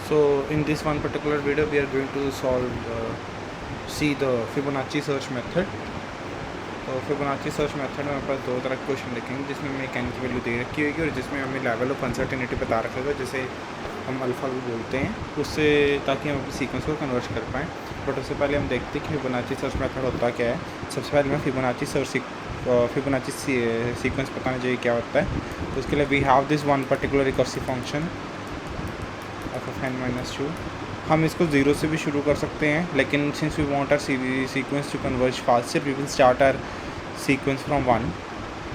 So in this one particular video we are going to see the Fibonacci search method. तो Fibonacci search method में हमारे पास दो तरह के क्वेश्चन लिखेंगे, जिसमें हमें कैन की वैल्यू दे रखी होगी और जिसमें हमें लेवल ऑफ अनसर्टेनिटी बता रखा होगा, जिसे हम अल्फ़ा भी बोलते हैं, उससे ताकि हम अपने सीक्वेंस को कन्वर्ट कर पाएँ। बट उससे पहले हम देखते हैं कि फिबोनाची सर्च मेथड होता क्या है। सबसे पहले मैं फिबोनाची सीक्वेंस बताना चाहिए क्या होता है। तो उसके लिए we have this one particular recursive function f(n-2). हम इसको 0 से भी शुरू कर सकते हैं, लेकिन since we want our sequence to converge faster we will start our sequence from 1।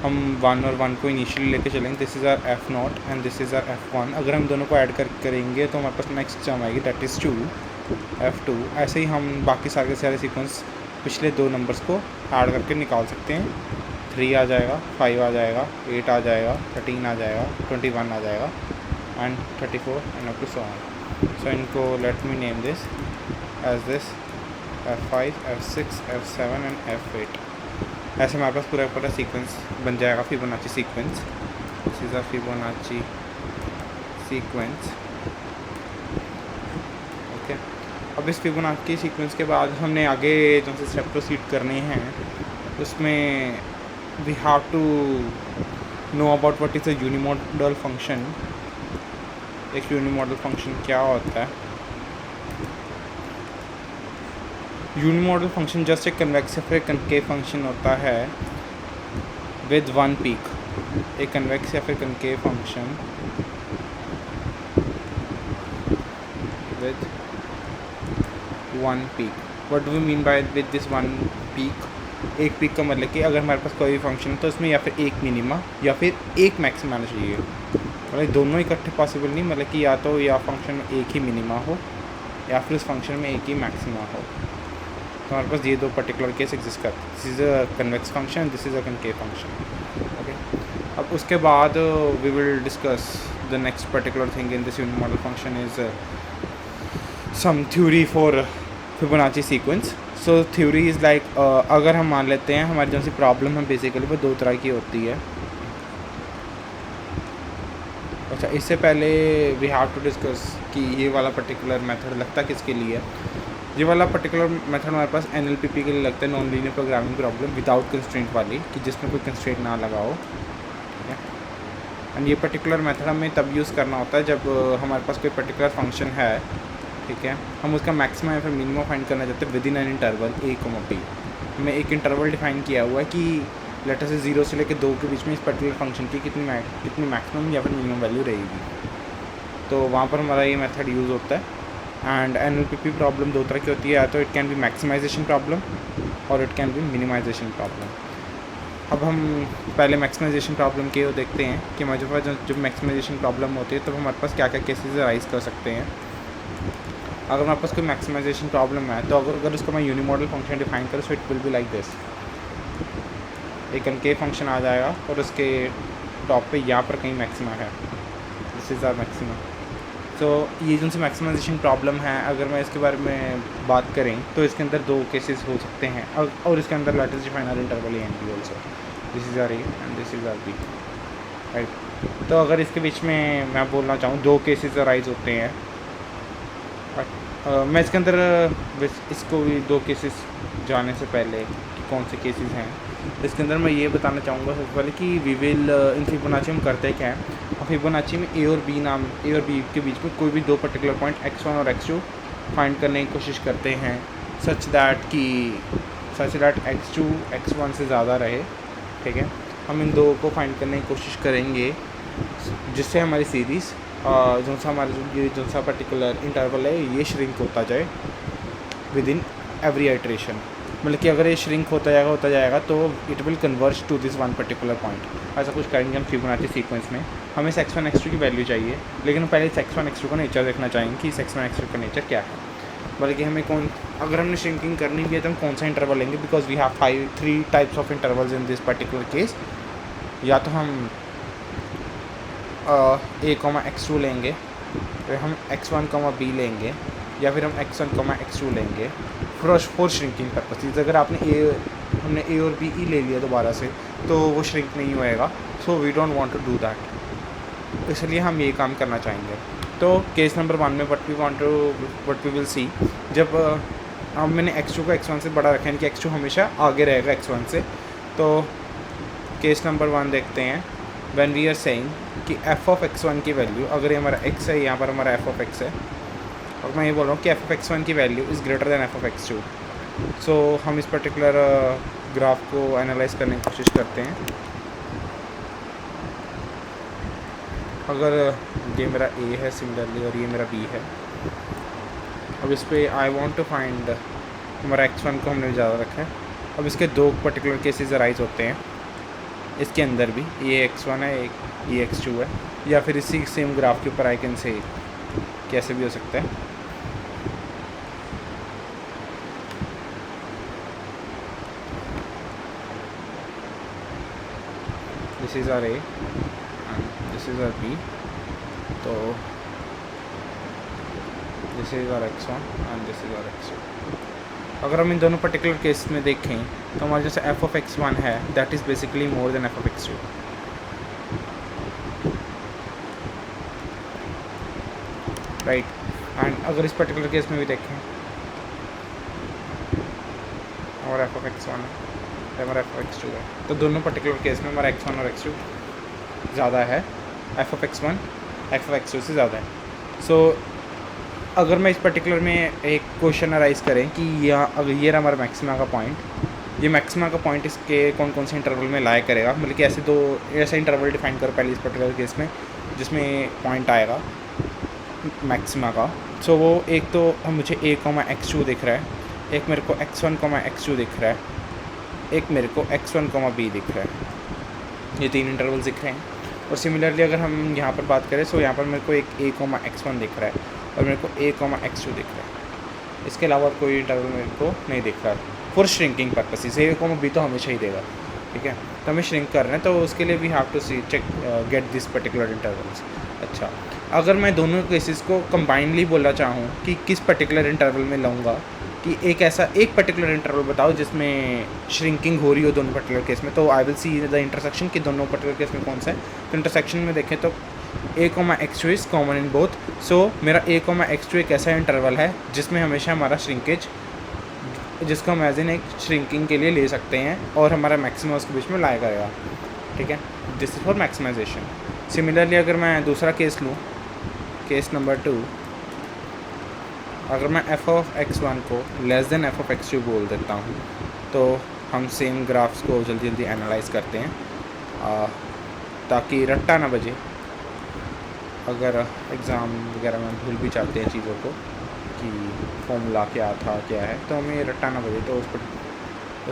हम 1 और 1 को इनिशियली लेके चलेंगे। This is our f0 and this is our f1। अगर हम दोनों को ऐड करेंगे तो हमारे पास नेक्स्ट टर्म आएगी, दैट इज़ 2 f2। ऐसे ही हम बाकी सारे सीक्वेंस पिछले दो नंबर्स को ऐड करके निकाल सकते हैं। 3 आ जाएगा, 5 आ जाएगा, 8 आ जाएगा, 13 आ जाएगा, 21 आ जाएगा and 34 and up to so on. So इनको let me name this as this f5, f6, f7 and f8। ऐसे हमारे पास पूरा सीक्वेंस बन जाएगा, Fibonacci sequence. This is a Fibonacci sequence. Okay, अब इस फिबोनाची सीक्वेंस के बाद हमने आगे जो से स्टेप प्रोसीड करने हैं, उसमें we have to know about what is a unimodal function. एक यूनिमॉडल फंक्शन क्या होता है? यूनिमॉडल फंक्शन जस्ट एक कन्वेक्स या फिर कनकेव फंक्शन होता है विद वन पीक। एक कन्वेक्स या फिर concave function with one peak. What do we mean by with this one peak? एक पीक का मतलब कि अगर हमारे पास कोई भी फंक्शन है तो उसमें या फिर एक मिनिमा या फिर एक मैक्सिमा आना चाहिए। मतलब दोनों इकट्ठे पॉसिबल नहीं, मतलब कि या तो या फंक्शन में एक ही मिनिमा हो या फिर उस फंक्शन में एक ही मैक्सिमा हो। तो हमारे पास ये दो पर्टिकुलर केस एग्जिस्ट करते हैं। This is a convex function, this is a concave function. Okay, अब उसके बाद we will discuss the next particular thing in this unimodal function is some theory for Fibonacci sequence. So theory is like, अगर हम मान लेते हैं हमारी जो सी प्रॉब्लम है बेसिकली वो दो तरह की होती है। अच्छा, इससे पहले वी हैव टू डिस्कस कि ये वाला पर्टिकुलर मेथड लगता किसके लिए। ये वाला पर्टिकुलर मेथड हमारे पास NLPP के लिए लगता है, non linear programming problem without constraint वाली, कि जिसमें कोई कंस्ट्रेंट ना लगा हो। ठीक है, एंड ये पर्टिकुलर मेथड हमें तब यूज़ करना होता है जब हमारे पास कोई पर्टिकुलर फंक्शन है, ठीक है, हम उसका मैक्सिमम या फिर मिनिमम फाइंड करना चाहते हैं with in an interval a, b। हमें एक इंटरवल डिफाइन किया हुआ है कि लेटर से 0 से लेकर 2 के बीच में इस पर्टिकुलर फंक्शन की कितनी मैक्सिमम या फिर मिनिमम वैल्यू रहेगी। तो वहाँ पर हमारा ये मेथड यूज़ होता है। एंड NLPP प्रॉब्लम दो तरह की होती है, या तो it can be maximization problem और it can be minimization problem. अब हम पहले मैक्सिमाइजेशन प्रॉब्लम के देखते हैं कि हमारे पास जब मैक्सिमाइजेशन प्रॉब्लम होती है तो हमारे पास क्या क्या केसेस राइज कर सकते हैं। अगर हमारे पास कोई मैक्सिमाइजेशन प्रॉब्लम है तो अगर उसको मैं यूनिमॉडल फंक्शन डिफाइन करूँ, so it will be like this. एक कनकेव फंक्शन आ जाएगा और उसके टॉप पे यहाँ पर कहीं मैक्सिमा है, दिस इज़ आर मैक्सिमा। तो ये जो सी मैक्सिमाइजेशन प्रॉब्लम है, अगर मैं इसके बारे में बात करें तो इसके अंदर दो केसेस हो सकते हैं, और इसके अंदर let us define our interval A and B also. This is our A and this is our B, right. तो अगर इसके बीच में मैं बोलना चाहूँ दो केसेस अराइज होते हैं, मैं इसके अंदर इसको भी दो केसेस जाने से पहले कि कौन से केसेस हैं, इसके अंदर मैं ये बताना चाहूँगा सबसे पहले कि वी विल इन फिबोनाची हम करते क्या है। फिबोनाची में ए और बी के बीच में कोई भी दो पर्टिकुलर पॉइंट x1 और x2 फाइंड करने की कोशिश करते हैं, सच दैट x2 x1 से ज़्यादा रहे। ठीक है, हम इन दो को फाइंड करने की कोशिश करेंगे जिससे हमारी सीरीज़ जो सा पर्टिकुलर इंटरवल है ये श्रिंक होता जाए विद इन एवरी आइट्रेशन। मतलब कि अगर ये श्रिंक होता जाएगा तो it will converge to this one particular point. ऐसा कुछ करेंगे हम फिबोनाची सीक्वेंस में। हमें इस x1 x2 की वैल्यू चाहिए, लेकिन हम पहले इस x1 x2 का नेचर देखना चाहेंगे कि इस x1 x2 का नेचर क्या है। बल्कि हमें अगर हमने श्रिंकिंग करनी भी है तो हम कौन सा इंटरवल लेंगे, because we have 3 types of intervals in this particular case. या तो हम a, x2 लेंगे, फिर हम x1, b लेंगे, या फिर हम x1, x2 लेंगे फॉर श्रिंकिंग पर्पसेस। अगर हमने a और b ले लिया दोबारा से तो वो श्रिंक नहीं होएगा, so we don't want to do that. इसलिए हम ये काम करना चाहेंगे। तो केस नंबर 1 में वट वी विल सी, जब अब मैंने x2 को x1 से बड़ा रखा है, यानी कि x2 हमेशा आगे रहेगा x1 से। तो केस नंबर 1 देखते हैं, व्हेन वी आर सेइंग कि f ऑफ x1 की वैल्यू, अगर ये हमारा x है, यहाँ पर हमारा f ऑफ x है, और मैं ये बोल रहा हूँ कि f ऑफ x1 की value is greater than f of x2। सो हम इस पर्टिकुलर ग्राफ को एनालाइज करने की कोशिश करते हैं। अगर ये मेरा a है सिमिलरली और ये मेरा b है, अब इस पर आई वॉन्ट टू फाइंड, हमारा x1 को हमने ज़्यादा रखा है। अब इसके दो पर्टिकुलर केसेस अराइज होते हैं इसके अंदर भी, ये x1 है, एक ये x2 है, या फिर इसी सेम ग्राफ के ऊपर आई कैन से कैसे भी हो सकता है। This is r a and this is r b, तो this is are x1 and this is are x2। अगर हम इन दोनों पर्टिकुलर केस में देखें तो हमारे जैसे f ऑफ x1 है, that is basically more than f of x2। Right, and अगर इस पर्टिकुलर केस में भी देखें, हमारा f ऑफ x1 है, हमारा f ऑफ x2 है, तो दोनों पर्टिकुलर केस में हमारा x1 और x2 ज़्यादा है, f of x1 f of x2 से ज़्यादा है। सो अगर मैं इस पर्टिकुलर में एक क्वेश्चन अराइज करें कि अगर ये रहा हमारा मैक्सिमा का पॉइंट, ये मैक्सिमा का पॉइंट इसके कौन कौन से इंटरवल में लाया करेगा, मतलब कि ऐसे इंटरवल डिफाइन करो पहले इस पर्टिकुलर केस में जिसमें पॉइंट आएगा मैक्सिमा का। सो वो एक तो मुझे a, x2 दिख रहा है, एक मेरे को x1, x2 दिख रहा है, एक मेरे को x1, b दिख रहा है। ये 3 इंटरवल्स दिख रहे हैं। और सिमिलरली अगर हम यहाँ पर बात करें, सो यहाँ पर मेरे को एक a, x1 दिख रहा है और मेरे को a, x2 दिख रहा है। इसके अलावा कोई इंटरवल मेरे को नहीं दिख रहा for shrinking purposes. a, b तो हमेशा ही देगा, ठीक है। तो हमें श्रिंक कर रहे हैं, तो उसके लिए we have to see check get this particular intervals. अच्छा, अगर मैं दोनों केसेस को कंबाइनली बोलना चाहूँ कि किस पर्टिकुलर इंटरवल में लाऊंगा, कि एक पर्टिकुलर इंटरवल बताओ जिसमें श्रिंकिंग हो रही हो दोनों पर्टिकुलर केस में, तो I will see the intersection कि दोनों पर्टिकुलर केस में कौन सा है। तो इंटरसेक्शन में देखें तो a, x2 is common in both. So मेरा a, x2 एक ऐसा इंटरवल है जिसमें हमेशा हमारा श्रिंकेज, जिसको हम एज इन एक श्रिंकिंग के लिए ले सकते हैं और हमारा मैक्सिमम उसके बीच में लाया करेगा, ठीक है। This is for maximization. Similarly अगर मैं दूसरा केस लूँ, केस नंबर 2, अगर मैं f ऑफ x1 को less than f of x2 बोल देता हूँ, तो हम सेम ग्राफ्स को जल्दी जल्दी एनालाइज करते हैं ताकि रट्टा ना बजे। अगर एग्ज़ाम वगैरह में भूल भी जाते हैं चीज़ों को कि फॉर्मूला क्या था क्या है, तो हमें रट्टा ना बजे। तो उस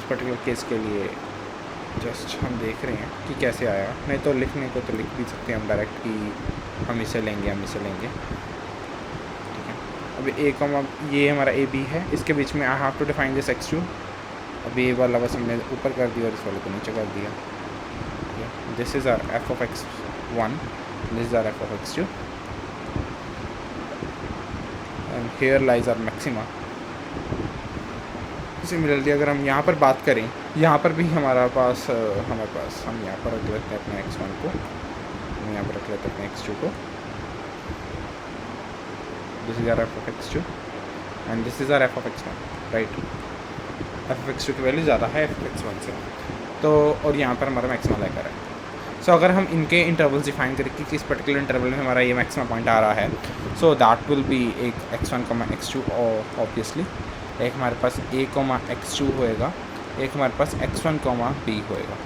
पर्टिकुलर केस के लिए जस्ट हम देख रहे हैं कि कैसे आया। नहीं तो लिखने को तो लिख भी सकते हैं हम डायरेक्ट कि हम इसे लेंगे, ठीक है। अब ये हमारा a b है, इसके बीच में I have to define this x2। अब ये वाला बस हमने ऊपर कर दिया और इस वाले को नीचे कर दिया। This is our f of x1, this is our f of x2 and here lies our maxima. Similarly अगर हम यहाँ पर बात करें, यहाँ पर भी हमारे पास हम यहाँ पर रख लेते हैं अपने x1 को, हम यहाँ पर रख लेते हैं अपने x2 को। This is our f of x2 and this is our f of x1, right. f of x2 की वैल्यू ज़्यादा है f ऑफ x1 से, तो और यहाँ पर हमारा मैक्सिमा लेकर है। सो अगर हम इनके इंटरवल्स डिफाइन करें कि किस पर्टिकुलर इंटरवल में हमारा ये मैक्सिमा पॉइंट आ रहा है, सो दैट विल बी एक x1, x2 और ऑब्वियसली एक हमारे पास a, x2 होएगा, एक हमारे पास x1, b होएगा,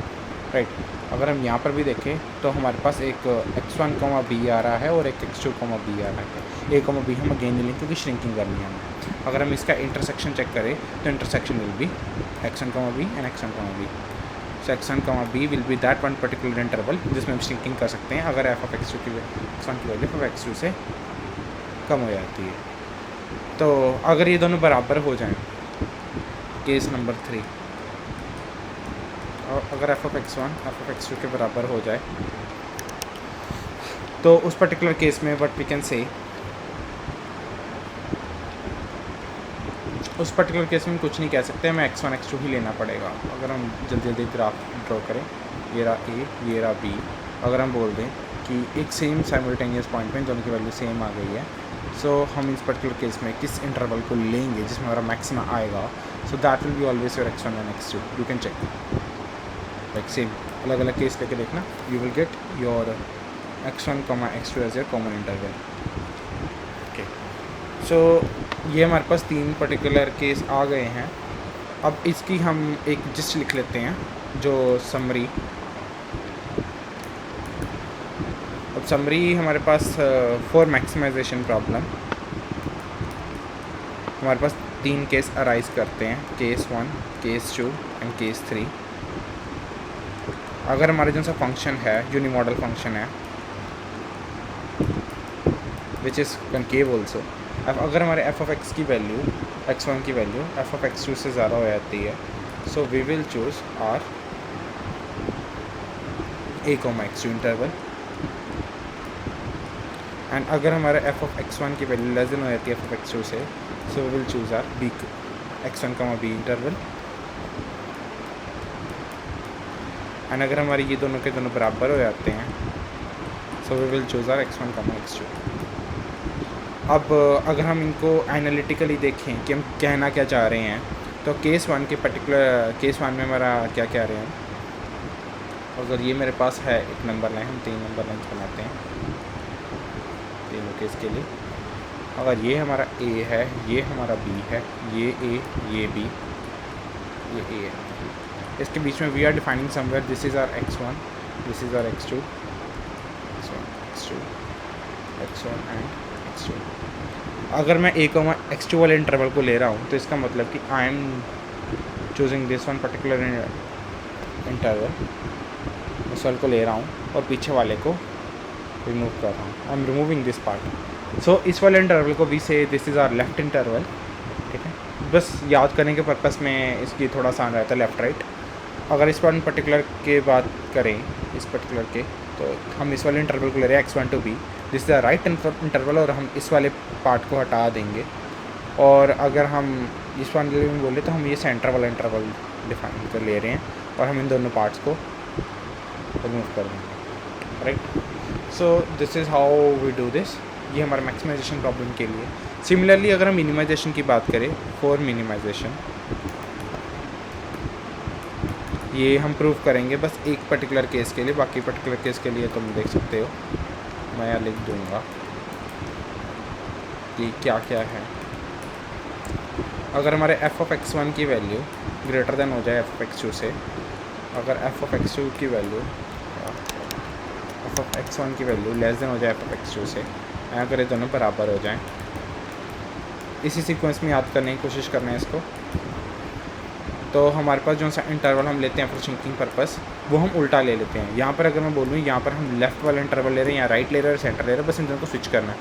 राइट। अगर हम यहाँ पर भी देखें तो हमारे पास एक x1, b आ रहा है और एक x2, b आ रहा है। a, b हम अगेन नहीं लेंगे क्योंकि श्रिंकिंग करनी है हमें। अगर हम इसका इंटरसेक्शन चेक करें तो intersection will be x1, b and x1, b। So x1, b will be that one particular interval जिसमें हम श्रिंकिंग कर सकते हैं अगर f ऑफ x1 की वैल्यू f ऑफ x2 से कम हो जाती है। तो अगर ये दोनों बराबर हो जाएं, केस नंबर 3, और अगर f of x1 f of x2 के बराबर हो जाए, तो उस पर्टिकुलर केस में व्हाट वी कैन से, उस पर्टिकुलर केस में कुछ नहीं कह सकते, हमें x1 x2 ही लेना पड़ेगा। अगर हम जल्दी जल्दी ग्राफ ड्रॉ करें, ये रहा a, ये रहा b, अगर हम बोल दें कि एक सेम साइमल्टेनियस पॉइंट में दोनों की वैल्यू सेम आ गई है। सो हम इस पर्टिकुलर केस में किस इंटरवल को लेंगे जिसमें हमारा मैक्सिमा आएगा, so that will be always your x1 and x2। You can check like same अलग अलग केस लेके देखना, you will get your x1, x2 as your common interval. Okay, so ये हमारे पास 3 पर्टिकुलर केस आ गए हैं। अब इसकी हम एक जिस्ट लिख लेते हैं, जो समरी। अब समरी हमारे पास फॉर मैक्सिमाइजेशन प्रॉब्लम हमारे पास 3 केस अराइज करते हैं, केस 1, केस 2 एंड केस 3। अगर हमारे जो सा फंक्शन है यूनिमॉडल फंक्शन है विच इज़ कनकेव ऑल्सो, अगर हमारे एफ ऑफ एक्स की वैल्यू x1 की वैल्यू एफ ऑफ x2 से ज़्यादा हो जाती है, so we will choose our a, x2 interval. And अगर हमारे एफ ऑफ x1 की वैल्यू लेस देन हो जाती है एफ ऑफ x2 से, so we will choose our b, x1, b interval. And अगर हमारी ये दोनों के दोनों बराबर हो जाते हैं, so we will choose our x1, x2। अब अगर हम इनको एनालिटिकली देखें कि हम कहना क्या चाह रहे हैं, तो केस 1 के पर्टिकुलर केस 1 में हमारा क्या कह रहे हैं, अगर ये मेरे पास है एक नंबर लाइन, हम 3 नंबर लाइन बनाते हैं तीनों केस के लिए। अगर ये हमारा a है, ये हमारा b है, ये a, ये b, ये a है, इसके बीच में we are defining somewhere this is are x1, this is are x2, x1, x1 and x2। अगर मैं a, x2 वाले इंटरवल को ले रहा हूँ, तो इसका मतलब कि I am choosing this one particular interval, इस वाले को ले रहा हूँ और पीछे वाले को रिमूव कर रहा हूँ। I am removing this part. So इस वाले इंटरवल को we say this is our left interval, ठीक है। बस याद करने के पर्पस में इसकी थोड़ा आसान रहता है लेफ़्ट राइट। अगर इस वन पर्टिकुलर के बात करें, इस पर्टिकुलर के, तो हम इस वाले इंटरवल को ले रहे हैं x1 to b, this is the right interval, और हम इस वाले पार्ट को हटा देंगे। और अगर हम इस वाले में बोले तो हम ये सेंटर वाला इंटरवल डिफाइन कर ले रहे हैं और हम इन दोनों पार्ट्स को रिमूव कर देंगे, right. So this is how we do this. ये हमारा मैक्सिमाइजेशन प्रॉब्लम के लिए। सिमिलरली अगर हम मिनिमाइजेशन की बात करें, फॉर मिनिमाइजेशन ये हम प्रूव करेंगे बस एक पर्टिकुलर केस के लिए, बाकी पर्टिकुलर केस के लिए तुम देख सकते हो, मैं यहाँ लिख दूँगा कि क्या क्या है। अगर हमारे एफ ऑफ x1 की वैल्यू ग्रेटर देन हो जाए एफ ऑफ x2 से, अगर एफ ऑफ x2 की वैल्यू एफ ऑफ x1 की वैल्यू लेस देन हो जाए एफ ऑफ x2 से, अगर ये दोनों बराबर हो जाएं, इसी सीक्वेंस में याद करने की कोशिश करना है इसको। तो हमारे पास जो सा इंटरवल हम लेते हैं फॉर थिंकिंग पर्पस, वो हम उल्टा ले लेते हैं। यहाँ पर अगर मैं बोलूँ, यहाँ पर हम लेफ़्ट वाला इंटरवल ले रहे हैं या राइट ले रहे हैं, सेंटर ले रहे हैं, बस इन दोनों को स्विच करना है।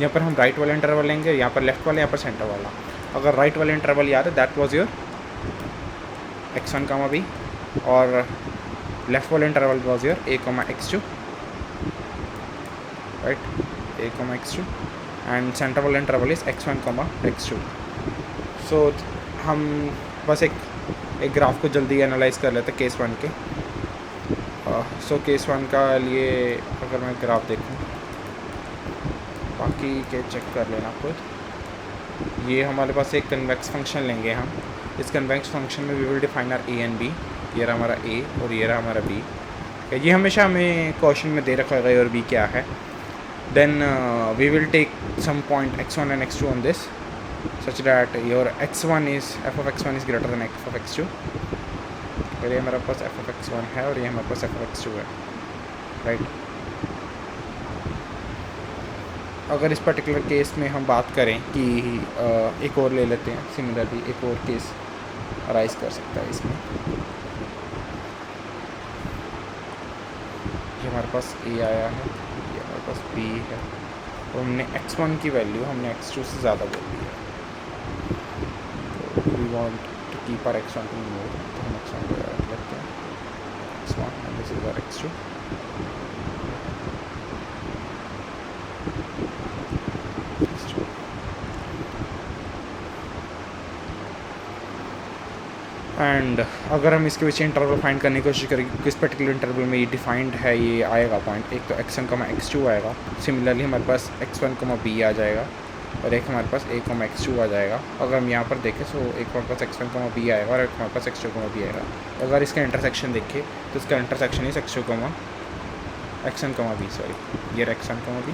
यहाँ पर हम राइट वाला इंटरवल लेंगे, यहाँ पर लेफ्ट वाला, यहाँ पर सेंटर वाला। अगर राइट वाला इंटरवल याद है, that was your x1, b, और लेफ्ट वाला interval was your a, x2, right, a, x2, and centre वाला इंटरवल इज x1, x2। सो हम बस एक ग्राफ को जल्दी एनालाइज कर लेते हैं केस 1 के। सो केस 1 का लिए अगर मैं ग्राफ देखूं, बाकी के चेक कर लेना खुद। ये हमारे पास एक कन्वेक्स फंक्शन लेंगे हम। इस कन्वेक्स फंक्शन में we will define our a and b। ये रहा हमारा a और ये रहा हमारा b। ये हमेशा हमें क्वेश्चन में दे रखा है a और b क्या है। Then we will take some point x1 and x2 on this such that your x1 is f of x1 is greater than f of x2। तो ये हमारे पास f of x1 है और ये हमारे पास f of x2 है, right. अगर इस पर्टिकुलर केस में हम बात करें कि एक और ले लेते हैं, सिमिलरली एक और केस अराइज कर सकता है इसमें। ये हमारे पास a आया है, ये हमारे पास b है, और हमने x1 की वैल्यू हमने x2 से ज़्यादा बोल दी है। We want to keep our x1 to be more, तो हम x1 को रख लेते हैं, x1 and this is our x2। And अगर हम इसके पीछे इंटरवल फाइंड करने की कोशिश करें किस पर्टिकुलर इंटरवल में ये डिफाइंड है, ये आएगा पॉइंट, एक तो x1, x2 आएगा, सिमिलरली हमारे पास x1, b आ जाएगा, और एक हमारे पास a, x2 आ जाएगा। अगर हम यहाँ पर देखें तो एक हमारे पास x1, b आएगा और एक हमारे पास x2, b आएगा। अगर इसका इंटरसेक्शन देखें तो इसका इंटरसेक्शन इस x1, b, सॉरी, ये x1, b,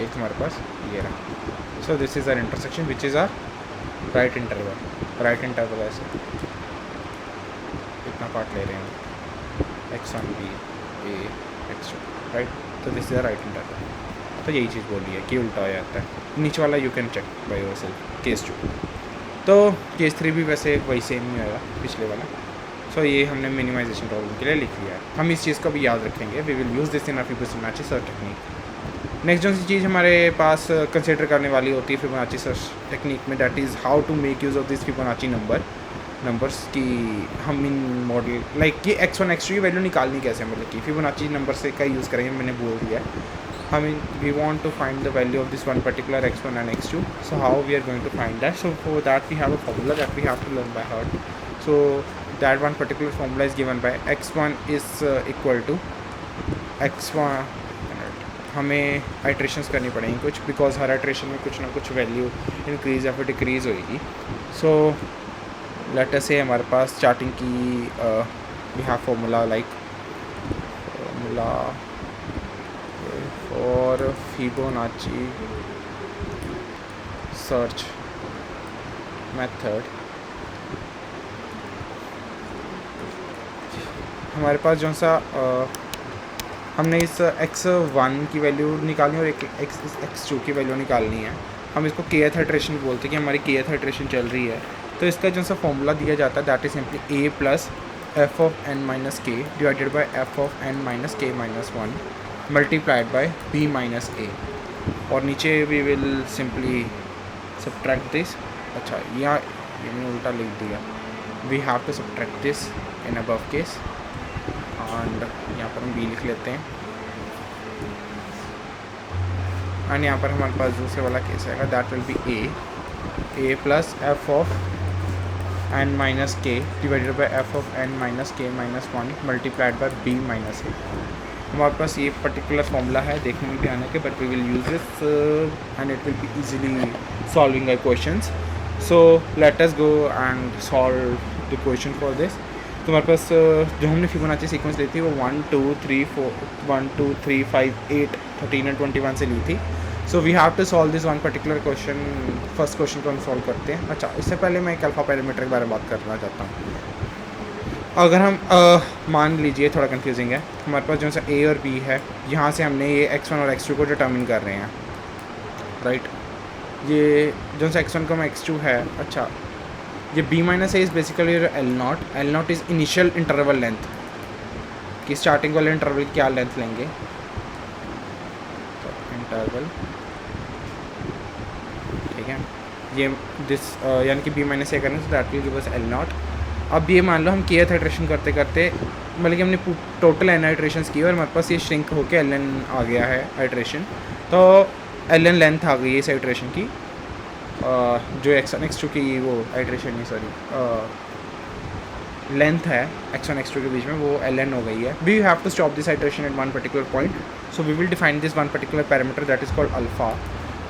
एक हमारे पास ये रहा। So this is our intersection which is our right interval ऐसे इतना पार्ट ले रहे हैं x1, b, a, x2, right. तो this is our right interval. तो यही चीज़ बोली है कि उल्टा हो जाता है। नीचे वाला you can check by yourself, case 2। तो केस 3 भी वैसे वही सेम ही होगा पिछले वाला। सो ये हमने मिनिमाइजेशन प्रॉब्लम के लिए लिख लिया है। हम इस चीज़ को भी याद रखेंगे, we will use this in our Fibonacci search technique. Next जो सी चीज़ हमारे पास कंसिडर करने वाली होती है फिबोनाची सर्च टेक्निक में, that is how to make use of this Fibonacci numbers की हम इन मॉडल लाइक कि x1, x2 की वैल्यू निकालनी कैसे, मतलब कि फिबोनाची नंबर से का यूज़ करेंगे, मैंने बोल दिया है। I mean, we want to find the value of this one particular x1 and x2. So how we are going to find that? So for that we have a formula that we have to learn by heart. So that one particular formula is given by x1 is equal to x1. हमें iterations करनी पड़ेंगी कुछ, because her iteration में कुछ ना कुछ value increase या फिर डिक्रीज़ होएगी। सो लेट अस से हमारे पास स्टार्टिंग की we have formula like formula और फिबोनाची सर्च मेथड। हमारे पास जो सा हमने इस x1 की वैल्यू निकालनी और एक x2 की वैल्यू निकालनी है। हम इसको kth इटरेशन बोलते हैं कि हमारी kth इटरेशन चल रही है। तो इसका जो सा फॉर्मूला दिया जाता है that is simply a plus f of n minus k divided by f of n minus k minus 1 multiplied by b minus a, और नीचे we will simply subtract this. अच्छा यहाँ ये मैंने उल्टा लिख दिया, we have to subtract this in above case, and यहाँ पर हम b लिख लेते हैं, एंड यहाँ पर हमारे पास दूसरे वाला केस आएगा that will be a plus f of n minus k divided by f of n minus k minus 1 multiplied by b minus a। हमारे पास ये पर्टिकुलर फॉर्मूला है, देखने में भी आने के, but we will use this and it will be easily solving our questions. So let us go and solve the question for this. तो हमारे पास जो हमने फिबोनाची सीक्वेंस ली थी वो 1 2 3 5 8 13 एंड 21 से ली थी। So we have to solve this one particular question. First question को हम सॉल्व करते हैं। अच्छा, इससे पहले मैं एक अल्फा पैरामीटर के बारे में बात करना चाहता हूँ। अगर हम मान लीजिए, थोड़ा कंफ्यूजिंग है, हमारे पास जो सा a और b है, यहाँ से हमने ये x1 और x2 को डिटर्मिन कर रहे हैं, राइट। ये जो सा x1 का x2 है, अच्छा ये b minus a is basically L not is initial interval length, कि स्टार्टिंग वाले इंटरवल क्या लेंथ लेंगे, तो इंटरवल, ठीक है, ये दिस यानी कि b माइनस a करें तो that will give us L not. अब ये मान लो हम kth इटरेशन करते करते मतलब कि हमने टोटल n इटरेशंस की और हमारे पास ये श्रिंक होके ln आ गया है इटरेशन, तो ln लेंथ आ गई है इस इटरेशन की, जो x1 x2 की वो इटरेशन नहीं सॉरी लेंथ है x1 x2 के बीच में, वो ln हो गई है। We have to stop this iteration at one particular point, so we will define this one particular parameter that is called alpha,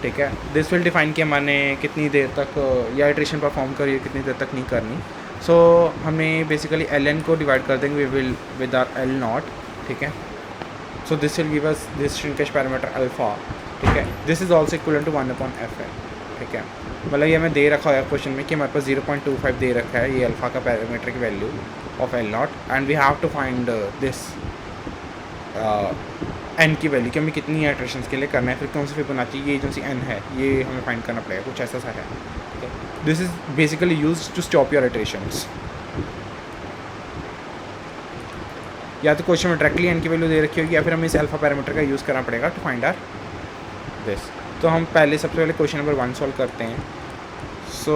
ठीक है। दिस विल डिफाइन कि हमने कितनी देर तक या इटरेशन परफॉर्म करी, कितनी देर तक नहीं करनी। सो हमें बेसिकली ln को डिवाइड कर देंगे विद आर एल नॉट, ठीक है। So this will give us this shrinkage parameter alpha, ठीक है। This is also equal to 1/f है, ठीक है। मतलब ये हमें दे रखा है क्वेश्चन में कि हमारे पास 0.25 दे रखा है ये अल्फ़ा का पैरामीटर की value of L naught, and we have to find this n की वैल्यू कि हमें कितनी इटरेशंस के लिए करना है, फिर कौन सी फिबोनाची, ये जो सी n है ये हमें फाइंड करना पड़ेगा, कुछ ऐसा सा है, ठीक है। This is basically used to stop your iterations. या तो क्वेश्चन में डायरेक्टली n की वैल्यू दे रखी होगी या फिर हमें इस अल्फा पैरामीटर का यूज़ करना पड़ेगा टू फाइंड आर दिस। तो हम पहले सबसे पहले क्वेश्चन नंबर 1 सॉल्व करते हैं। सो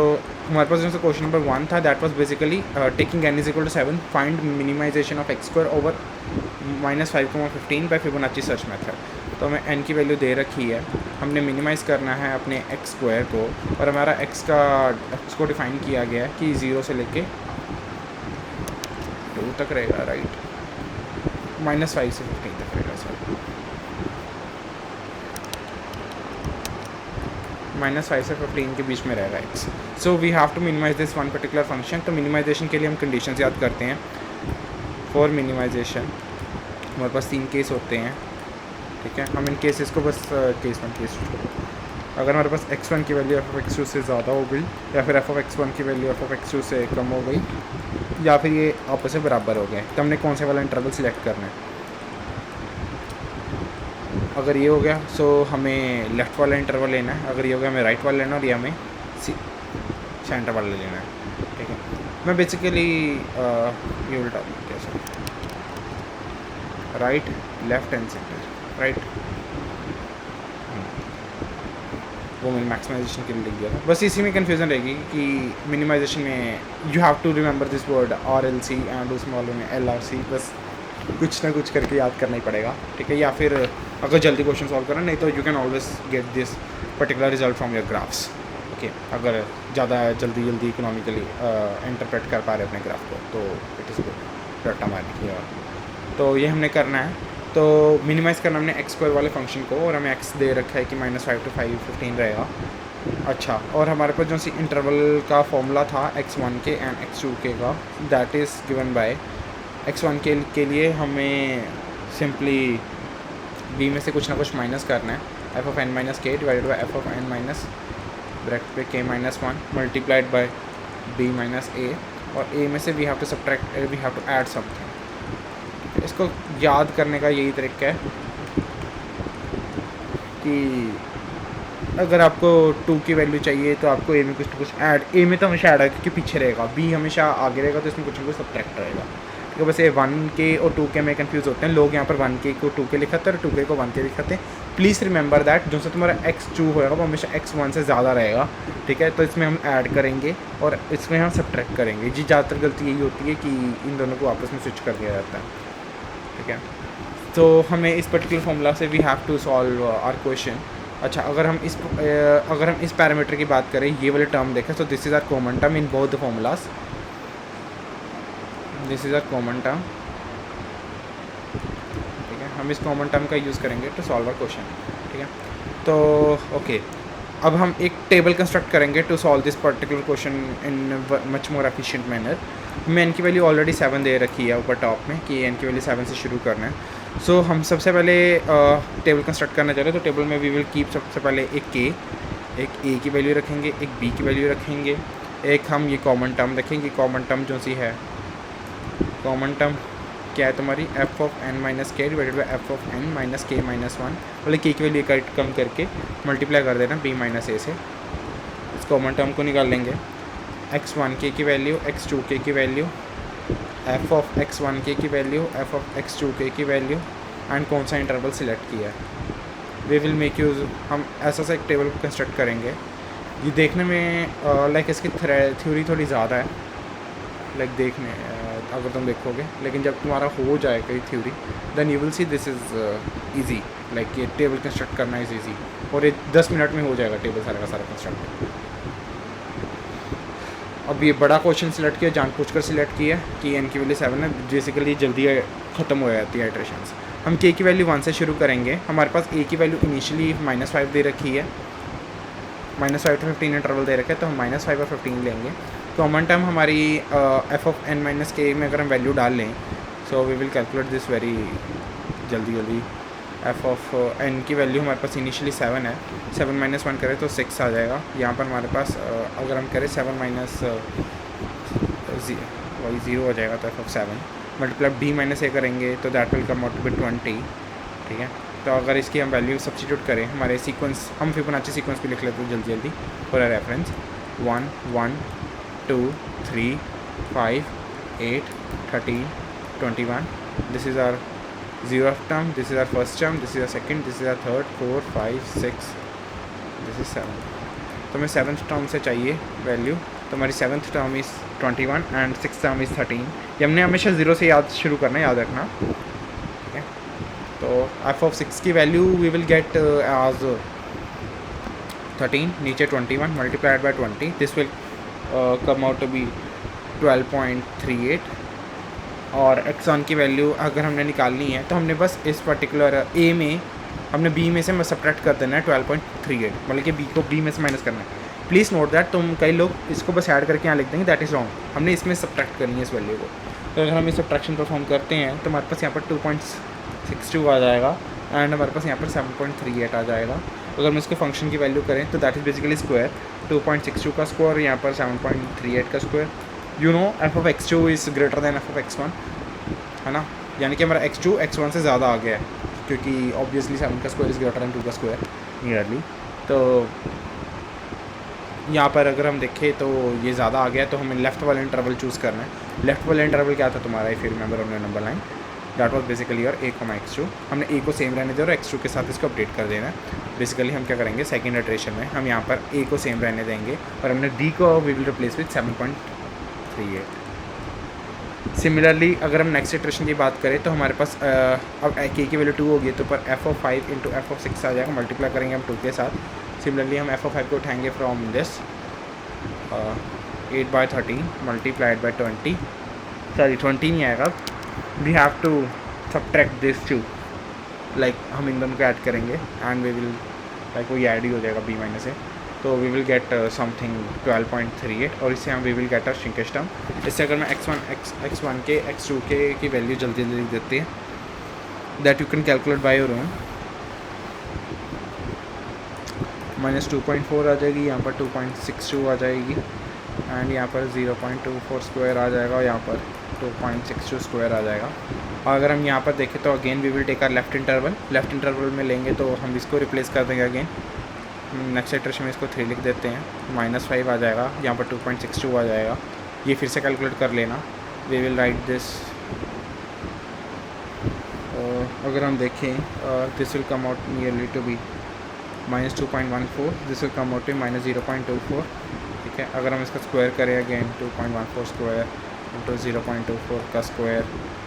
हमारे पास जो क्वेश्चन नंबर 1 था that was basically taking n is equal to 7 find minimization of x square over -5, 15 by Fibonacci search method. तो हमें n की वैल्यू दे रखी है, हमने मिनिमाइज़ करना है अपने x स्क्वायर को, और हमारा x को डिफ़ाइन किया गया है कि 0 से लेके 2 तक रहेगा, राइट, -5 से 15 तक रहेगा, सर, -5 से 15 के बीच में रहेगा x। So we have to minimize this one particular function. तो मिनिमाइजेशन के लिए हम कंडीशंस याद करते हैं। फॉर मिनिमाइजेशन हमारे पास 3 केस होते हैं, ठीक है। हम इन केसेस को बस केस 1 केस 2, अगर हमारे पास x1 की वैल्यू f(x2) से ज़्यादा हो गई, या फिर f(x1) की वैल्यू f(x2) से कम हो गई, या फिर ये आपस में बराबर हो गए, तो हमने कौन से वाला इंटरवल सिलेक्ट करना है। अगर ये हो गया सो हमें लेफ़्ट वाला इंटरवल लेना है, अगर ये हो गया हमें राइट वाला लेना है, और ये हमें सेंटर वाला लेना है, ठीक है। मैं बेसिकली ये उल्टा कैसे, right, left and centre, right, वो मैंने मैक्सिमाइजेशन के लिए लिख दिया था। बस इसी में कन्फ्यूज़न रहेगी कि मिनिमाइजेशन में you have to remember this word RLC and उसमें वालों में LRC, बस कुछ ना कुछ करके याद करना ही पड़ेगा, ठीक है। या फिर अगर जल्दी क्वेश्चन सॉल्व करना, नहीं तो you can always get this particular result from your graphs, okay. अगर ज़्यादा जल्दी इकोनॉमिकली इंटरप्रेट कर पा रहे अपने ग्राफ को, तो इट इज़ गुड रट्टा मारने की। तो ये हमने करना है, तो मिनिमाइज़ करना हमने x स्क्वायर वाले फंक्शन को, और हमें x दे रखा है कि -5 to 5 15 रहेगा, अच्छा। और हमारे पास जो सी इंटरवल का फॉर्मूला था x1 के एंड x2 के का, that is given by x1 के लिए हमें सिंपली b में से कुछ ना कुछ माइनस करना है, f(n - k) divided by f(n - bracket पे k-1 multiplied by b - a, और a में से we have to add something. इसको याद करने का यही तरीका है कि अगर आपको 2 की वैल्यू चाहिए तो आपको a में कुछ ना कुछ ऐड, a में तो हमेशा ऐड है क्योंकि पीछे रहेगा, b हमेशा आगे रहेगा, तो इसमें कुछ ना कुछ सब्ट्रैक्ट रहेगा, ठीक है। बस ये 1k और 2k में कन्फ्यूज़ होते हैं लोग, यहाँ पर 1k को 2k लिखाते हैं और 2k को 1k लिखाते हैं। प्लीज़ रिमेंबर दैट जो से तुम्हारा x2 होगा वो हमेशा x1 से ज़्यादा रहेगा, ठीक है। तो इसमें हम ऐड करेंगे और इसमें हम सब्ट्रैक्ट करेंगे जी। ज़्यादातर गलती यही होती है कि इन दोनों को आपस में स्विच कर दिया जाता है, ठीक है। तो हमें इस पर्टिकुलर फॉर्मूला से we have to solve our question. अच्छा, अगर हम इस पैरामीटर की बात करें, ये वाले टर्म देखें, तो this is our common term in both the formulas, this is our common term, ठीक है। हम इस कॉमन टर्म का यूज़ करेंगे टू सॉल्व आवर क्वेश्चन, ठीक है। तो ओके, अब हम एक टेबल कंस्ट्रक्ट करेंगे to solve this particular question in much more efficient manner. मैं n की वैल्यू ऑलरेडी 7 दे रखी है ऊपर टॉप में कि n की वैल्यू 7 से शुरू करना है। सो हम सबसे पहले टेबल कंस्ट्रक्ट करना चाह रहे हैं, तो टेबल में वी विल कीप सबसे पहले एक a की वैल्यू रखेंगे, एक b की वैल्यू रखेंगे, एक हम ये कॉमन टर्म रखेंगे। कॉमन टर्म जो सी है, कॉमन टर्म क्या है तुम्हारी, f(n - k) divided by f(n - k - 1), मतलब k की वैल्यू कम करके मल्टीप्लाई कर देना b - a से। इस कॉमन टर्म को निकाल लेंगे, x1k की वैल्यू, x2k की वैल्यू, f(x1k) की वैल्यू, f(x2k) की वैल्यू, एंड कौन सा इंटरवल सिलेक्ट किया है। वी विल मेक यूज़, हम ऐसा सा एक टेबल को कंस्ट्रक्ट करेंगे। ये देखने में लाइक इसकी थ्योरी थोड़ी ज़्यादा है, लाइक देखने अगर तुम देखोगे, लेकिन जब तुम्हारा हो जाएगा ये theory, then you will see this is easy, like ये टेबल कंस्ट्रक्ट करना इज़ ईजी, और ये 10 मिनट में हो जाएगा टेबल सारा का सारा कंस्ट्रक्ट। अब ये बड़ा क्वेश्चन सिलेक्ट किया, जानबूझकर सिलेक्ट किया कि n की वैल्यू 7 है, बेसिकली जल्दी ख़त्म हो जाती है इटरेशंस। हम k की वैल्यू 1 से शुरू करेंगे। हमारे पास a की वैल्यू इनिशियली -5 दे रखी है, -5 to 15 इंटरवल दे रखे हैं, तो हम -5 और 15 लेंगे। कॉमन टर्म हमारी f(n - k) में अगर हम वैल्यू डाल लें, so we will calculate this very जल्दी। f(n) की वैल्यू हमारे पास इनिशियली 7 है, 7 - 1 करें तो 6 आ जाएगा। यहाँ पर हमारे पास अगर हम करें 7 - 0 हो जाएगा, तो f(7) मल्टीप्लाई b - a करेंगे तो that will come out to be 20, ठीक है। तो अगर इसकी हम वैल्यू सब्स्टिट्यूट करें, हमारे सीक्वेंस, हम फिबोनाची सीक्वेंस भी लिख लेते हैं जल्दी for a reference, 1 1 2 3 5 8 13 21, this is our 0th term, this is our first term, this is our second, this is our third, 4 5 6, this is 7। तो हमें 7th टर्म से चाहिए वैल्यू, तो हमारी 7th term is 21 and 6th term is 13। ये हमने हमेशा 0 से याद शुरू करना, याद रखना, ठीक है। तो तो एफ ऑफ 6 की value we will get as 13, नीचे 21 multiplied by 20, this will come out to be 12.38। और x1 की वैल्यू अगर हमने निकालनी है तो हमने बस इस पर्टिकुलर a में हमने b में से सब्ट्रैक्ट कर देना है 12.38, मतलब कि b को b में से माइनस करना है। प्लीज़ नोट दैट, तुम कई लोग इसको बस ऐड करके यहाँ लिख देंगे, दैट इज़ रॉन्ग। हमने इसमें सब्ट्रैक्ट करनी है इस वैल्यू को। तो अगर हम इस सब्ट्रैक्शन परफॉर्म करते हैं तो हमारे पास यहाँ पर 2.62 आ जाएगा एंड हमारे पास यहाँ पर 7.38 आ जाएगा। अगर हम इसके फंक्शन की वैल्यू करें तो दैट इज़ बेसिकली स्क्वायर, 2.62 का स्क्वायर यहाँ पर 7.38 का square. You know F of x2 is greater than F of x1, है ना, यानी कि हमारा x2 x1 से ज़्यादा आ गया है, क्योंकि ऑब्वियसली 7 का स्क्वायर इज़ ग्रेटर दैन 2 का स्क्वायर नियरली। तो यहाँ पर अगर हम देखें तो ये ज़्यादा आ गया है, तो हमें लेफ़्ट वाला इंटरवल चूज़ करना है। लेफ़्ट वाला इंटरवल क्या था तुम्हारा, if you remember on your number line, that was basically your a, x2। हमने a को सेम रहने दिया और x2 के साथ इसको अपडेट कर देना है। बेसिकली हम क्या करेंगे, सेकंड इटरेशन में हम यहाँ पर a को सेम रहने देंगे और हमने d को we will replace with 7.38। Similarly अगर हम नेक्स्ट इटरेशन की बात करें तो हमारे पास अब k की वैल्यू 2 होगी, तो पर f of 5 into F of 6 आ जाएगा, मल्टीप्लाई करेंगे हम 2 के साथ। सिमिलरली हम f ऑफ 5 को उठाएंगे from this 8/13 multiplied by 20, sorry 20 नहीं आएगा, we have to subtract this 2, like हम इन दोनों को ऐड करेंगे एंड वी विल लाइक वो ऐड ही हो जाएगा b माइनस a, तो वी विल गेट समथिंग 12.38 और इससे हम we will get a shrinkage term. इससे अगर मैं x1 के x2 के की वैल्यू जल्दी जल्दी लिख देते हैं, that you can calculate by your own. -2.4 आ जाएगी, यहाँ पर 2.62 आ जाएगी एंड यहाँ पर 0.24 स्क्वायर आ जाएगा और यहाँ पर 2.62 स्क्वायर आ जाएगा। और अगर हम यहाँ पर देखें तो again we will take our left interval में लेंगे तो हम इसको रिप्लेस कर देंगे अगेन। नेक्स्ट इटरेशन में इसको 3 लिख देते हैं, -5 आ जाएगा, यहाँ पर 2.62 आ जाएगा। ये फिर से कैलकुलेट कर लेना, वी विल राइट दिस। अगर हम देखें this will come out nearly to be -2.14, this will come out to -0.24, ठीक है। अगर हम इसका स्क्वायर करें अगेन 2.14 स्क्वायर इंटू 0.24 का स्क्वायर,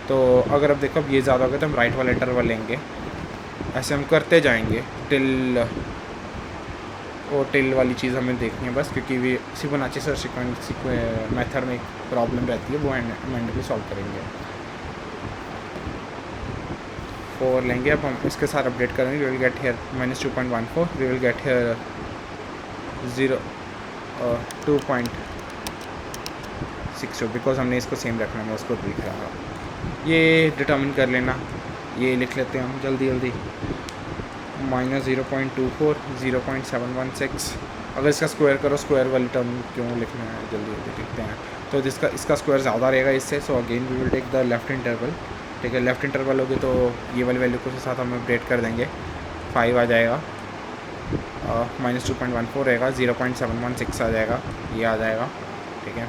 तो अगर अब देखो अब ये ज़्यादा होगा तो हम राइट वाला इंटरवल लेंगे, ऐसे हम करते जाएंगे टिल वाली चीज़ हमें देखनी है बस, क्योंकि वे फिबोनाची सर्च सीक्वेंस मेथड में एक प्रॉब्लम रहती है, वो हम एंड में सॉल्व करेंगे। 4 लेंगे, अब हम इसके साथ अपडेट करेंगे, we will get here -2.14, we will get here 2.62 because हमने इसको सेम रखना है, उसको लिख रहा है। ये डिटर्मिन कर लेना, ये लिख लेते हैं हम जल्दी -0.24 0.716। अगर इसका स्क्वायर करो, स्क्वायर वाली टर्म क्यों लिखना है, जल्दी लिखते हैं। तो इसका स्क्वायर ज़्यादा रहेगा इससे, so again we will take the left interval, ठीक है। लेफ्ट इंटरवल होगी तो ये वाली वैल्यू को साथ हम अपडेट कर देंगे, 5 आ जाएगा, -2.14 रहेगा, 0.716 आ जाएगा, ये आ जाएगा, ठीक है।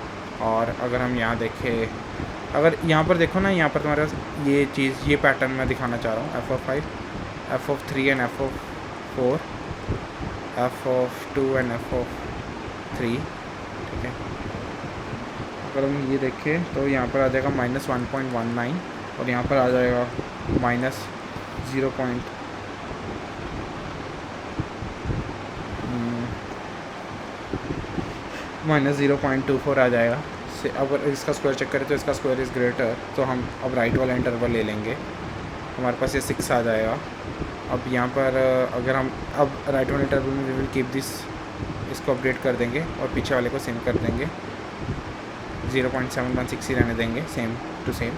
और अगर हम यहाँ देखें, अगर यहाँ पर देखो ना, यहाँ पर तुम्हारे पास ये चीज़, ये पैटर्न मैं दिखाना चाह रहा हूँ, f of 5, f of 3 and f of 4, f of 2 and f of 3, ठीक है। अगर हम ये देखें तो यहाँ पर आ जाएगा -1.19 और यहाँ पर आ जाएगा -0.24 आ जाएगा। से अगर इसका स्क्वायर चेक करें तो इसका स्क्वायर इज़ ग्रेटर, तो हम अब राइट वाला इंटरवल ले लेंगे, हमारे पास ये 6 आ जाएगा। अब यहाँ पर अगर हम अब राइट वाला इंटरवल में वी विल कीप दिस, इसको अपडेट कर देंगे और पीछे वाले को सेम कर देंगे, 0.716 ही रहने देंगे, सेम टू सेम।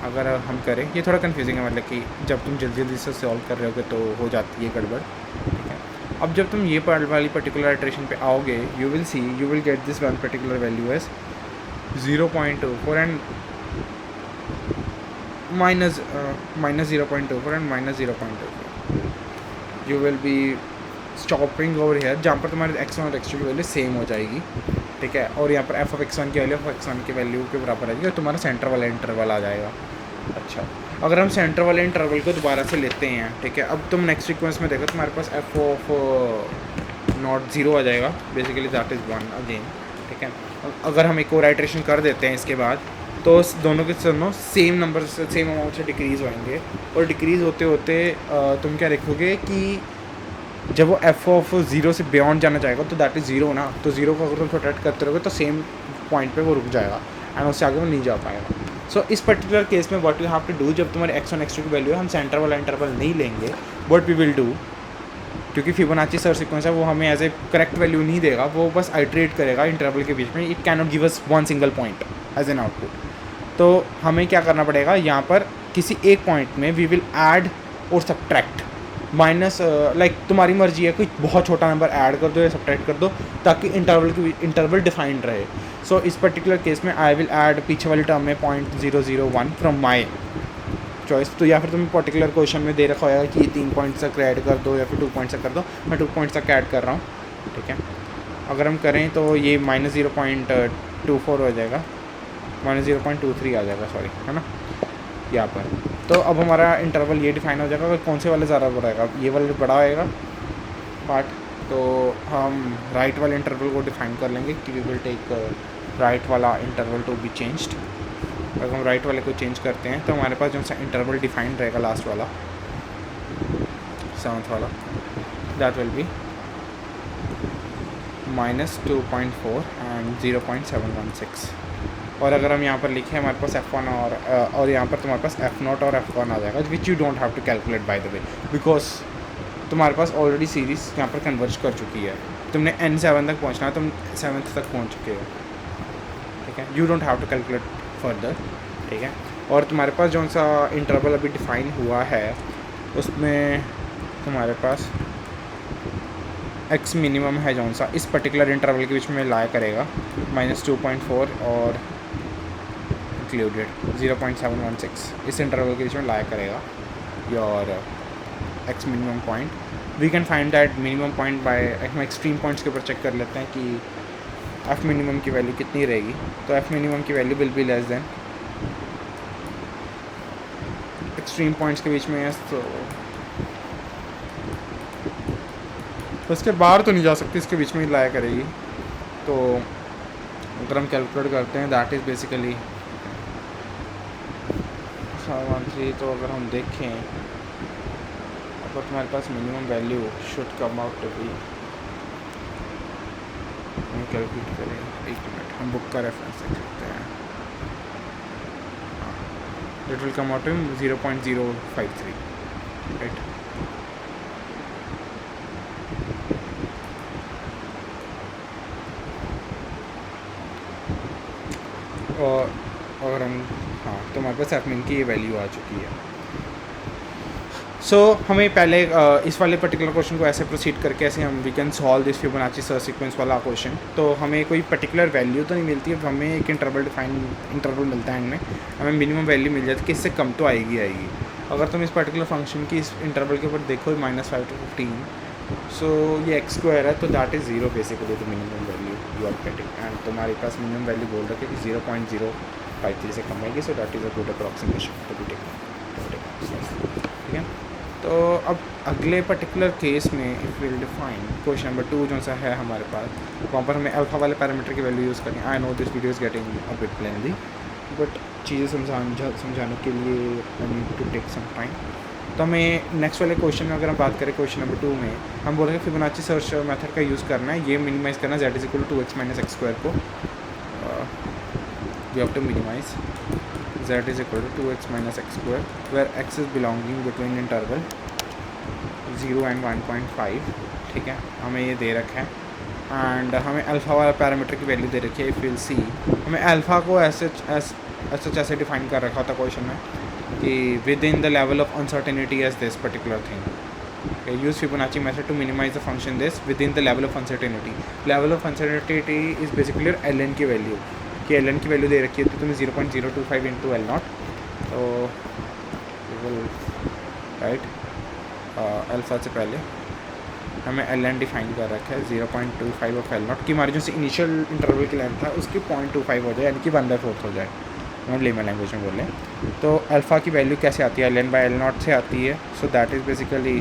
अगर हम करें, ये थोड़ा कन्फ्यूजिंग है, मतलब कि जब तुम जल्दी जल्दी से सॉल्व कर रहे होगे तो हो जाती है गड़बड़, ठीक है। अब जब तुम ये वाली पर्टिकुलर इटरेशन पे आओगे, you will see, you will get this one particular value as 0.24 and -0.24 and -0.24। You will be stopping over here, जहाँ पर तुम्हारे x1 और x2 की वैल्यू सेम हो जाएगी, ठीक है। और यहाँ पर f ऑफ x1 की वैल्यू f ऑफ x1 की वैल्यू के बराबर आ जाएगी और तुम्हारा सेंटर वाला इंटरवल आ जाएगा। अच्छा, अगर हम सेंटर वाले इंटरवल को दोबारा से लेते हैं, ठीक है। अब तुम नेक्स्ट सीक्वेंस में देखो, तुम्हारे पास f ऑफ नॉट 0 आ जाएगा, बेसिकली दैट इज़ 1 अगेन, ठीक है। अगर हम एक और आइट्रेशन कर देते हैं इसके बाद, तो दोनों के दोनों सेम नंबर से सेम अमाउंट से डिक्रीज़ होंगे, और डिक्रीज़ होते होते तुम क्या देखोगे कि जब वो एफ ऑफ ज़ीरो से बियॉन्ड जाना चाहेगा तो दैट इज़ ज़ीरो ना, तो ज़ीरो को अगर तुम प्रोटेक्ट करते रहोगे तो सेम पॉइंट पे वो रुक जाएगा एंड उससे आगे वो नहीं जा पाएगा। सो इस पर्टिकुलर केस में what you have to do, जब तुम्हारे x1 x2 की वैल्यू है, हम सेंटर वाला इंटरवल नहीं लेंगे, व्हाट वी विल डू, क्योंकि फिबोनाची सर्च सीक्वेंस है वो हमें एज ए करेक्ट वैल्यू नहीं देगा, वो बस आइट्रेट करेगा इंटरवल के बीच में, it can not give us one single point as an output. तो हमें क्या करना पड़ेगा, यहाँ पर किसी एक पॉइंट में वी विल ऐड और सब्ट्रैक्ट माइनस, लाइक तुम्हारी मर्जी है, कोई बहुत छोटा नंबर ऐड कर दो या सब्ट्रैक्ट कर दो ताकि इंटरवल डिफाइंड रहे। सो इस पर्टिकुलर केस में आई विल ऐड पीछे वाली टर्म में 0.001 फ्रॉम माई चॉइस। तो या फिर तुम्हें पर्टिकुलर क्वेश्चन में दे रखा होगा कि 3 पॉइंट्स तक ऐड कर दो या फिर 2 पॉइंट्स तक कर दो, मैं 2 पॉइंट्स तक ऐड कर रहा हूँ, ठीक है। अगर हम करें तो ये -0.24 हो जाएगा, -0.23 आ जाएगा, सॉरी, है ना, यहाँ पर। तो अब हमारा इंटरवल ये डिफाइन हो जाएगा, अगर कौन से वाले ज़्यादा बड़ा आएगा, ये वाला बड़ा आएगा पार्ट, तो हम राइट वाले इंटरवल को डिफाइन कर लेंगे कि वी विल टेक राइट वाला इंटरवल टू बी चेंज्ड। अगर हम राइट वाले को चेंज करते हैं तो हमारे पास जो सा इंटरवल डिफाइन रहेगा लास्ट वाला 7th वाला, दैट विल बी -2.4 एंड 0.716। और अगर हम यहाँ पर लिखें हमारे पास F1 और यहाँ पर तुम्हारे पास F0 और F1 आ जाएगा, which you don't have to calculate by the way, because तुम्हारे पास ऑलरेडी सीरीज़ यहाँ पर कन्वर्ज कर चुकी है, तुमने N7 तक पहुँचना है, तुम 7th तक पहुँच चुके हो, ठीक है, you don't have to calculate further, ठीक है। और तुम्हारे पास जो सा इंटरवल अभी डिफाइन हुआ है उसमें तुम्हारे पास x मिनिमम है जो सा इस पर्टिकुलर इंटरवल के बीच में लाया करेगा, -2.4 और इंक्लूडेड 0.716 इस इंटरवल के बीच में लाया करेगा your x minimum point. We can find that minimum point by, हम एक्सट्रीम पॉइंट्स के ऊपर चेक कर लेते हैं कि f मिनिमम की वैल्यू कितनी रहेगी। तो f मिनिमम की value will be less than extreme points के बीच में है, तो इसके बाहर तो नहीं जा सकती, इसके बीच में ही लाया करेगी। तो अगर हम कैलकुलेट करते हैं दैट इज़ बेसिकली 713। तो अगर हम देखें अगर तुम्हारे पास minimum value should come out to be, हम कैलकुलेट करें, 1 मिनट, हम बुक का रेफरेंस देख सकते हैं, it will come out to 0.053, right. और अगर हम तो हमारे पास एफमिन की ये वैल्यू आ चुकी है। सो हमें पहले इस वाले पर्टिकुलर क्वेश्चन को ऐसे प्रोसीड करके ऐसे हम we can solve this Fibonacci search sequence वाला क्वेश्चन। तो हमें कोई पर्टिकुलर वैल्यू तो नहीं मिलती है, हमें एक इंटरवल मिलता है, इनमें हमें मिनिमम वैल्यू मिल जाती है कि इससे कम तो आएगी। अगर तुम इस पर्टिकुलर फंक्शन की इस इंटरवल के ऊपर देखो -5 to 15, सो ये x² है, तो that is 0 basically the minimum value you are getting, and तुम्हारे पास मिनिमम वैल्यू बोल रहा है कि 0.053 से कम आएगी, so that is a good approximation to be taken, ठीक है। तो अब अगले पर्टिकुलर केस में if will define question number 2 जो सा है हमारे पास, वहाँ पर हमें अल्फा वाले पैरामीटर की वैल्यू यूज़ करनी है। I know this video is getting a bit lengthy, but चीज़ें समझाने के लिए I need to take some time. तो हमें नेक्स्ट वाले क्वेश्चन में अगर हम बात करें क्वेश्चन नंबर 2 में हम बोल रहे हैं फिबोनाची सर्च मेथड का यूज़ करना है, ये मिनिमाइज़ करना z = 2x - x² को, we have to minimize z = 2x - x² where x is belonging between interval 0 and 1.5, ठीक है, हमें ये दे रखा है एंड हमें अल्फ़ा वाला पैरामीटर की वैल्यू दे रखी है। इफ विल सी हमें अल्फ़ा को ऐसे डिफाइन कर रखा था क्वेश्चन में कि within the level of uncertainty as this particular thing, use Fibonacci method to minimize the function this within the level of uncertainty. Level of uncertainty is basically ln की value, कि ln की value दे रखी है तो तुम्हें 0.025 into L0, तो right alpha से पहले हमें ln डिफाइन कर रखा है 0.25 ऑफ L0 की हमारी जो इनिशियल इंटरवल की लेंथ था उसकी 0.25 हो जाए, यानी कि 1/4 हो जाए, हम लेमन लैंग्वेज में बोलें। तो अल्फ़ा की वैल्यू कैसे आती है, ln/L0 से आती है, सो दैट इज़ बेसिकली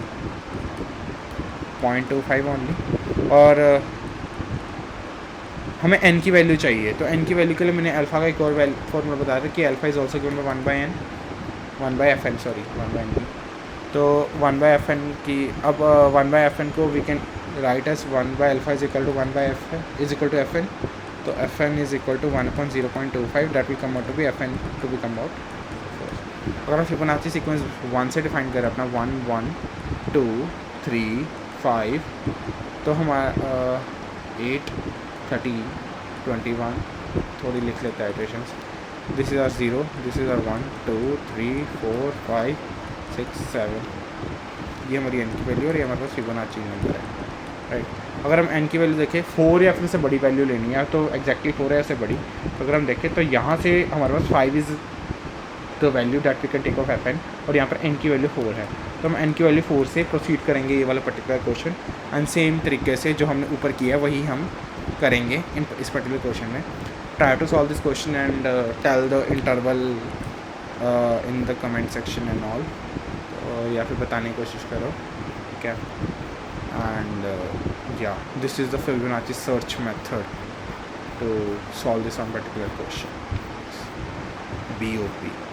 0.25 ओनली। और हमें n की वैल्यू चाहिए, तो n की वैल्यू के लिए मैंने अल्फ़ा का एक और फॉर्मूला बताया था कि alpha is also given by 1 by F N, sorry 1 by N. तो 1 बाय एफ एन की, अब 1 बाय एफ एन को we can write as 1 by alpha is equal to 1 by F is equal to F N. तो F N is equal to 1/0.25, that will come out to be F N to be come out. अगर हम Fibonacci sequence 1 से define करें अपना 1 1 2 3 5, तो हमारा 8 13 21, थोड़ी लिख लेते हैं iterations. This is our 0, this is our 1 2 3 4 5 6 7, ये हमारी एन की वैल्यू और ये हमारे पास फिबोनाची नंबर है, राइट। अगर हम एन की वैल्यू देखें 4 या फिर से बड़ी वैल्यू लेनी है तो एग्जैक्टली 4 है, उससे बड़ी। तो अगर हम देखें तो यहाँ से हमारे पास 5 is the value that we can take of F N, और यहाँ पर एन की वैल्यू 4 है, तो हम एन की वैल्यू 4 से प्रोसीड करेंगे ये वाला पर्टिकुलर क्वेश्चन। एंड सेम तरीके से जो हमने ऊपर किया वही हम करेंगे इस पर्टिकुलर क्वेश्चन में। Try to solve this question and tell the interval in the comment section and all, या फिर बताने की कोशिश करो, ठीक है। एंड या this is the Fibonacci search method to solve this one particular question, BOP।